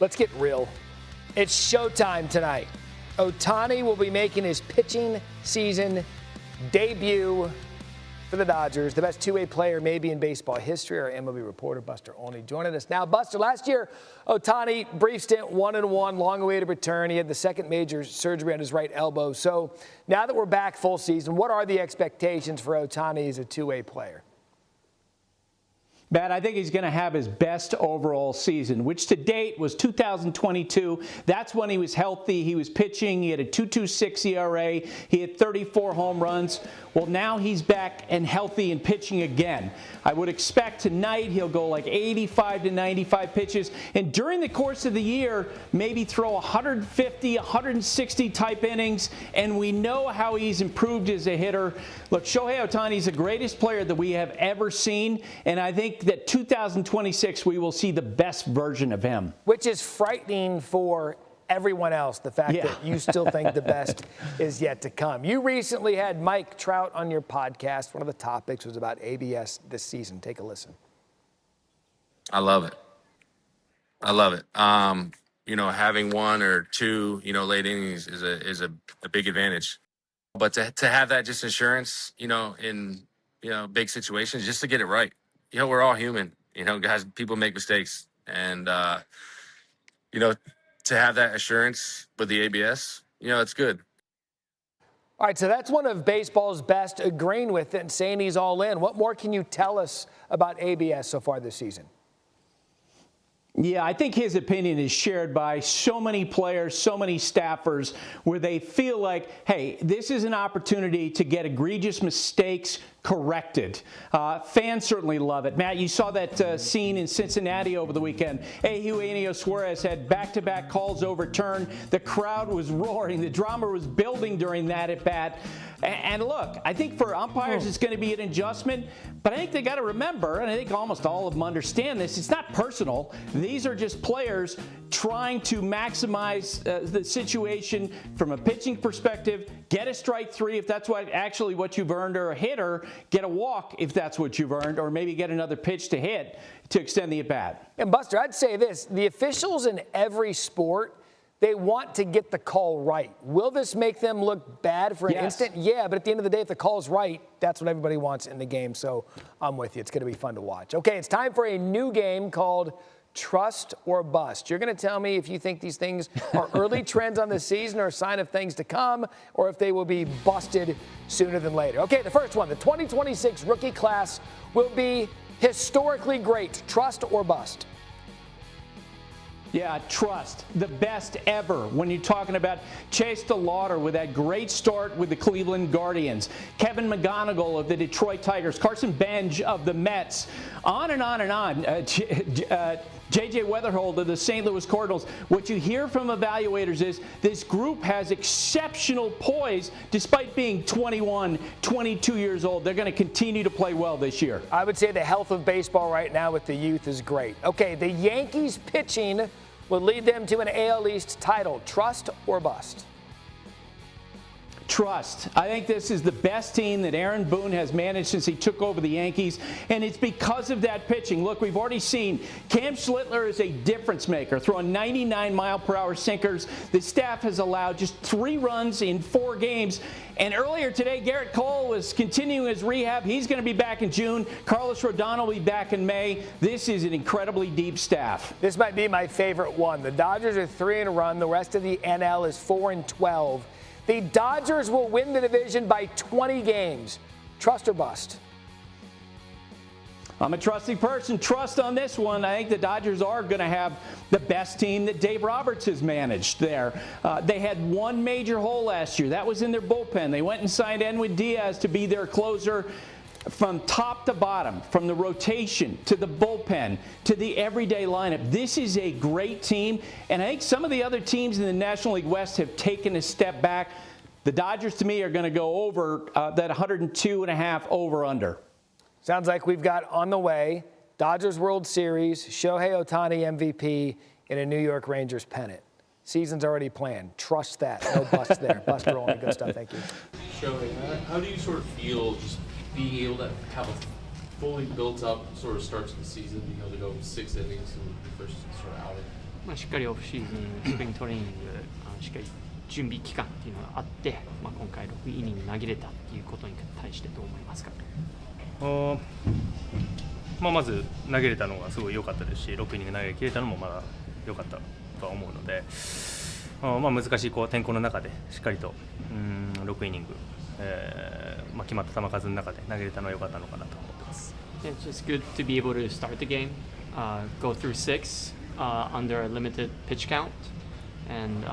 Let's get real. It's showtime tonight. Ohtani will be making his pitching season debut for the Dodgers. The best two-way player maybe in baseball history. Our MLB reporter Buster Olney joining us now. Buster, last year, Ohtani, brief stint, 1-1, long-awaited return. He had the second major surgery on his right elbow. So now that we're back full season, what are the expectations for Ohtani as a two-way player? Matt, I think he's going to have his best overall season, which to date was 2022. That's when he was healthy. He was pitching. He had a 2.26 ERA. He had 34 home runs. Well, now he's back and healthy and pitching again. I would expect tonight he'll go like 85 to 95 pitches. And during the course of the year, maybe throw 150, 160 type innings. And we know how he's improved as a hitter. Look, Shohei Ohtani is the greatest player that we have ever seen. And I think that 2026 we will see the best version of him. Which is frightening for everyone else, the fact that you still think the best is yet to come. You recently had Mike Trout on your podcast. One of the topics was about ABS this season. Take a listen. I love it. I love it. Having one or two, late innings is a big advantage. But to have that just insurance, in big situations, just to get it right. We're all human. Guys, people make mistakes. And, to have that assurance with the ABS, it's good. All right, so that's one of baseball's best, agreeing with it and saying he's all in. What more can you tell us about ABS so far this season? Yeah, I think his opinion is shared by so many players, so many staffers, where they feel like, hey, this is an opportunity to get egregious mistakes corrected. Fans certainly love it. Matt, you saw that scene in Cincinnati over the weekend. Eugenio Suarez had back-to-back calls overturned. The crowd was roaring. The drama was building during that at-bat. And look, I think for umpires it's going to be an adjustment, but I think they got to remember, and I think almost all of them understand this, it's not personal. These are just players trying to maximize the situation from a pitching perspective, get a strike three if that's what you've earned, or a hitter, get a walk if that's what you've earned, or maybe get another pitch to hit to extend the at-bat. And Buster, I'd say this, the officials in every sport, they want to get the call right. Will this make them look bad for an instant? Yeah, but at the end of the day, if the call's right, that's what everybody wants in the game. So I'm with you. It's going to be fun to watch. Okay, it's time for a new game called Trust or Bust. You're going to tell me if you think these things are early trends on the season or a sign of things to come, or if they will be busted sooner than later. Okay, the first one, the 2026 rookie class will be historically great. Trust or bust? Yeah, trust. The best ever when you're talking about Chase DeLauder with that great start with the Cleveland Guardians, Kevin McGonigal of the Detroit Tigers, Carson Bench of the Mets, on and on and on. J.J. Weatherhold of the St. Louis Cardinals. What you hear from evaluators is this group has exceptional poise despite being 21, 22 years old. They're going to continue to play well this year. I would say the health of baseball right now with the youth is great. Okay, the Yankees pitching will lead them to an AL East title. Trust or bust? Trust. I think this is the best team that Aaron Boone has managed since he took over the Yankees, and it's because of that pitching. Look, we've already seen Cam Schlittler is a difference maker, throwing 99-mile-per-hour sinkers. The staff has allowed just 3 runs in 4 games. And earlier today, Garrett Cole was continuing his rehab. He's going to be back in June. Carlos Rodon will be back in May. This is an incredibly deep staff. This might be my favorite one. The Dodgers are 3-1. The rest of the NL is 4-12. The Dodgers will win the division by 20 games. Trust or bust? I'm a trusting person. Trust on this one. I think the Dodgers are going to have the best team that Dave Roberts has managed there. They had one major hole last year. That was in their bullpen. They went and signed Edwin Diaz to be their closer. From top to bottom, from the rotation to the bullpen to the everyday lineup, this is a great team. And I think some of the other teams in the National League West have taken a step back. The Dodgers, to me, are going to go over that 102.5 over-under. Sounds like we've got on the way Dodgers World Series, Shohei Ohtani MVP, and a New York Rangers pennant. Season's already planned. Trust that. No bust there. Buster Olney, good stuff. Thank you. Shohei, how do you sort of feel just being able to have a fully built up sort of start to the season, to go 6 innings in the first sort of outing? しっかりオフシーズン、スプリングトレーニング、しっかり準備期間っていうのがあって、今回6イニング投げれたっていうことに対してどう思いますか？まず投げれたのがすごい良かったですし、6イニング投げ切れたのもまだ良かったとは思うので、難しい天候の中でしっかりと6イニング、決まった球数の中で投げれたのは良かったのかなと思ってます。It's just good to be able to start the game, go through 6 under a limited pitch count, and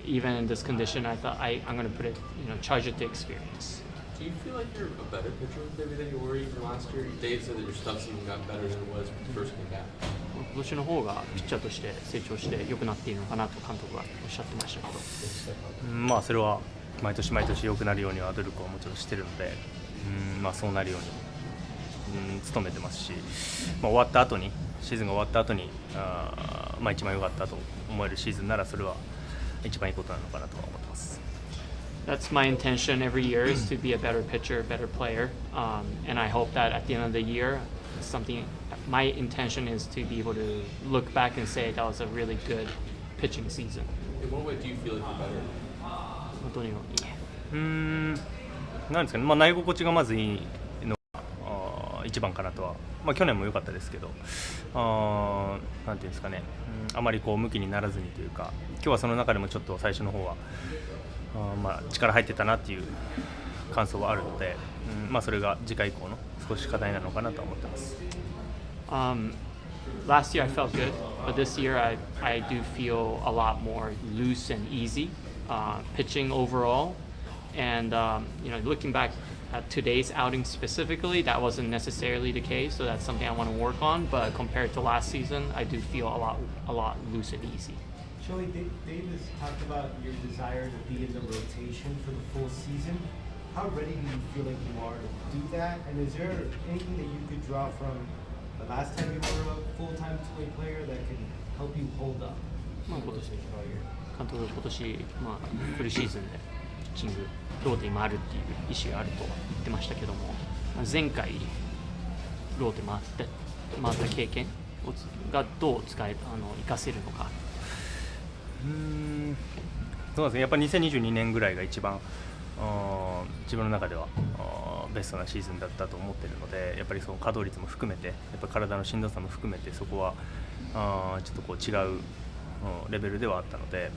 even in this condition, I thought I'm going to put it, charge it to experience. Do you feel like you're a better pitcher maybe than you were even last year? Dave said that your stuff's even got better than it was when you first came back. 今年の方がピッチャーとして成長して良くなっているのかなと監督はおっしゃってましたけど。それは毎年毎年良くなるようには努力はもちろんしてるので、そうなるように、努めてますし、終わった後にシーズンが終わった後に一番良かったと思えるシーズンならそれは一番いいことなのかなとは思ってます。That's my intention every year is to be a better pitcher, better player, and I hope that at the end of the year, my intention is to be able to look back and say that was a really good pitching season. In what way do you feel like you're better? どのように？なんですかね、投げ心地がまずいいのが一番かなとは、去年も良かったですけど、なんていうんですかね、あまり向きにならずにというか、今日はその中でもちょっと最初の方は力入ってたなっていう感想はあるので、それが次回以降の少し課題なのかなと思ってます。Last year I felt good, but this year I do feel a lot more loose and easy pitching overall. And looking back at today's outing specifically, that wasn't necessarily the case. So that's something I want to work on. But compared to last season, I do feel a lot loose and easy. Shohei, Davis talked about your desire to be in the rotation for the full season. How ready do you feel like you are to do that? And is there anything that you could draw from the last time you were a full-time two-way player that can help you hold up? 今年監督が今年フルシーズンでピッチングローテに回るっていう意思があると言ってましたけども、前回ローテ回った経験がどう生かせるのか。そうですね、やっぱり2022年ぐらいが一番自分の中ではベストなシーズンだったと思っているので、やっぱりその稼働率も含めて、やっぱ体のしんどさも含めて、そこはちょっと違うレベルではあったので、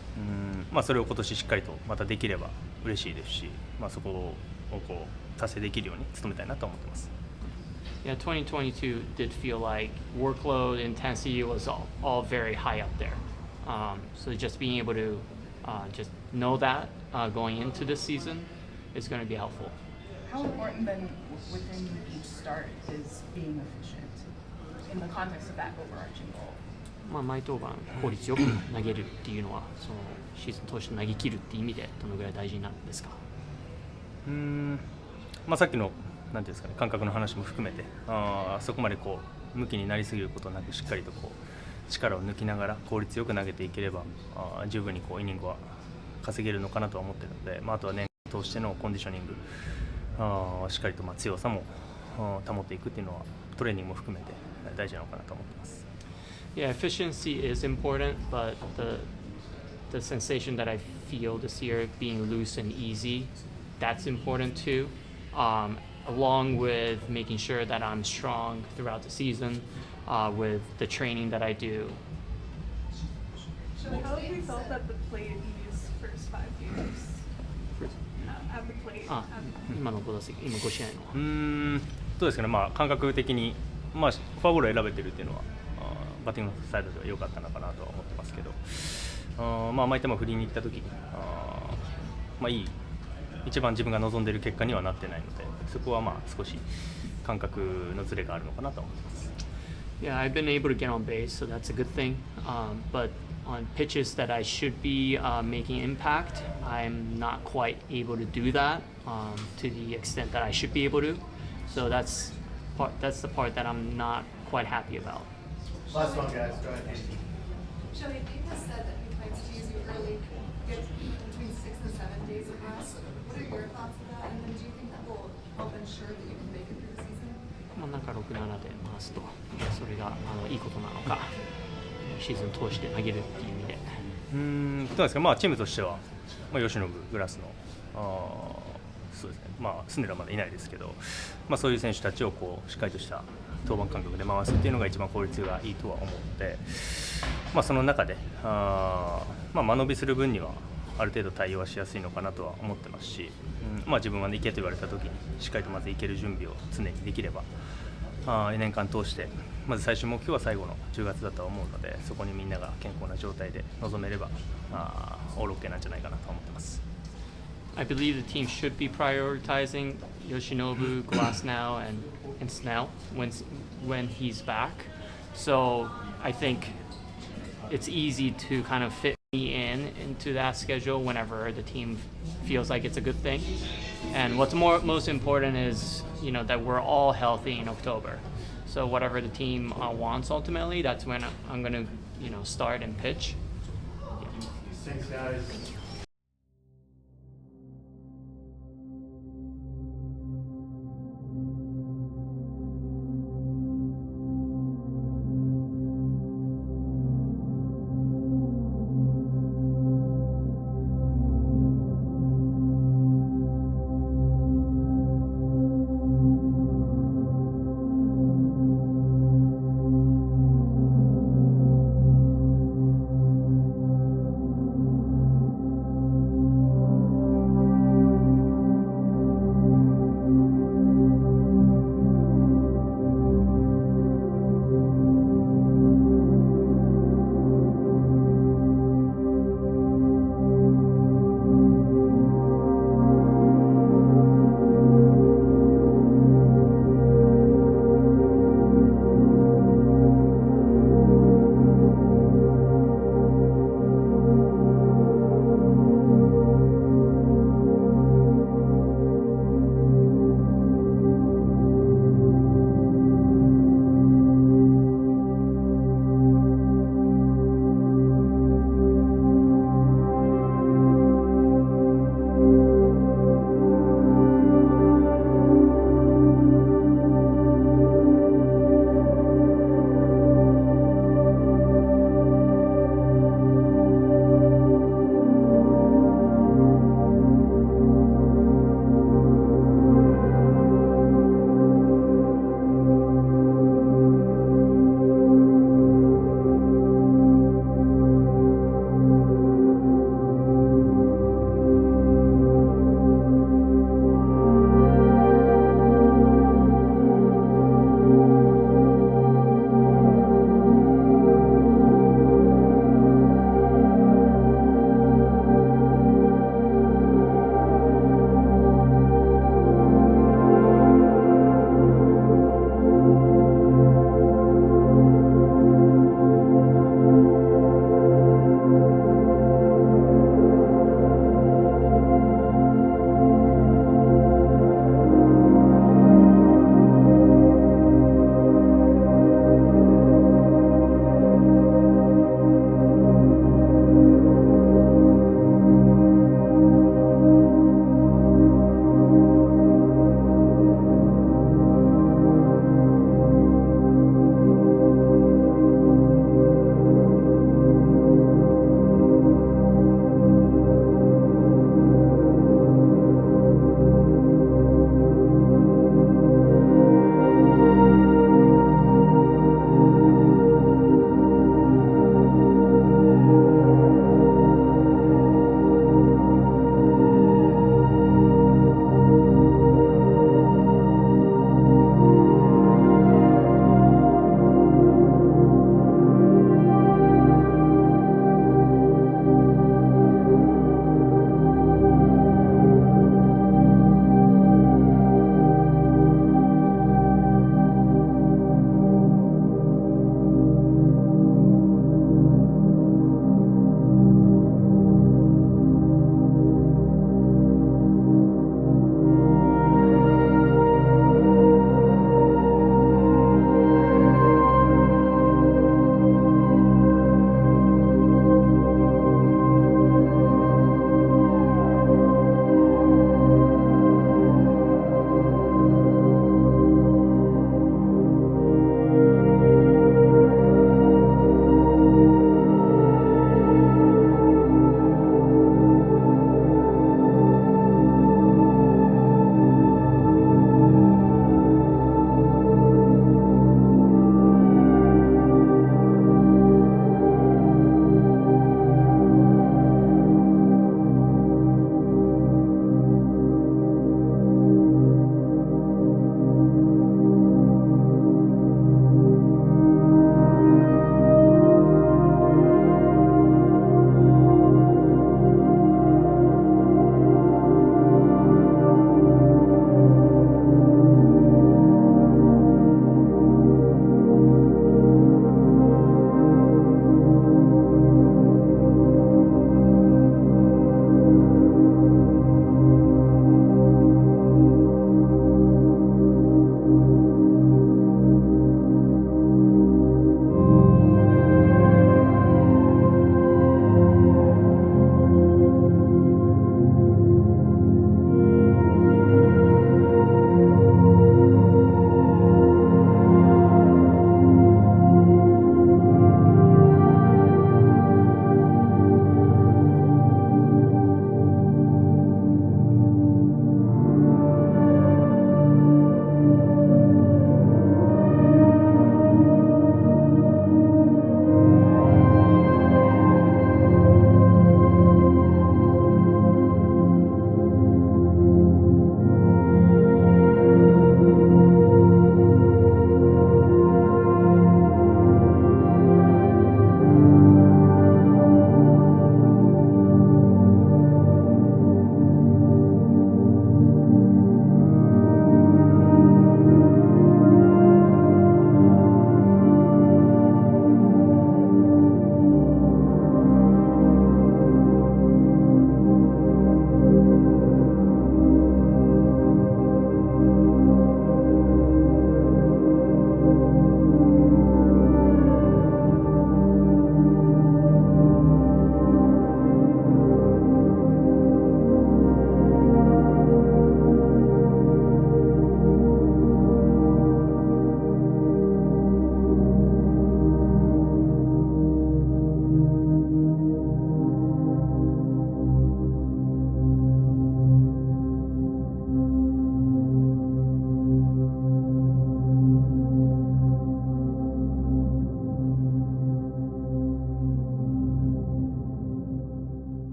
それを今年しっかりとまたできれば嬉しいですし、そこを達成できるように努めたいなと思ってます。Yeah, 2022 did feel like workload intensity was all very high up there. So just being able to just know that going into this season is going to be helpful. How important then within each start is being efficient in the context of that overarching goal? 毎登板効率よく投げるっていうのは、そのシーズン通して投げ切るっていう意味でどのぐらい大事になるんですか？さっきのなんていうんですかね、感覚の話も含めて、そこまで向きになりすぎることなく、しっかりと力を抜きながら効率よく投げていければ十分にイニングは稼げるのかなとは思っているので、あとは年間通してのコンディショニングしっかりと強さも保っていくっていうのはトレーニングも含めて大事なのかなと思っています。Yeah, efficiency is important, but the sensation that I feel this year being loose and easy, that's important too. Along with making sure that I'm strong throughout the season with the training that I do. So how have you felt at the plate in these first 5 games? At the plate. 今の5打席、今5試合の。どうですかね、感覚的に、フォアボールを選べてるっていうのはバッティングのサイドでは良かったのかなとは思ってますけど、相手も振りに行った時に一番自分が望んでいる結果にはなってないので、そこは少し感覚のズレがあるのかなと思ってます。Yeah, I've been able to get on base, so that's a good thing. But on pitches that I should be making impact, I'm not quite able to do that to the extent that I should be able to. So that's the part that I'm not quite happy about. Last one, guys. Go ahead. Shohei, Dave has said that he plans to use you early, get between 6 and 7 days of rest. What are your thoughts on that? And then do you think that will help ensure that you can make it through the season? 6、7で回すと、それがいいことなのか。シーズン通して投げるっていう意味で。どうですか、チームとしては、由伸グラスのそうですね、スネラまだいないですけど、そういう選手たちをしっかりとした登板間隔で回すっていうのが一番効率がいいとは思うので、その中で間延びする分にはある程度対応はしやすいのかなとは思ってますし、自分は行けと言われた時にしっかりとまず行ける準備を常にできれば、2年間通してまず最終目標は最後の10月だとは思うので、そこにみんなが健康な状態で臨めればオールオッケーなんじゃないかなと思ってます。I believe the team should be prioritizing Yoshinobu, Glasnow, and Snell when he's back. So I think it's easy to kind of fit me into that schedule whenever the team feels like it's a good thing. And what's most important is that we're all healthy in October. So whatever the team wants ultimately, that's when I'm going to start and pitch. Thanks, guys.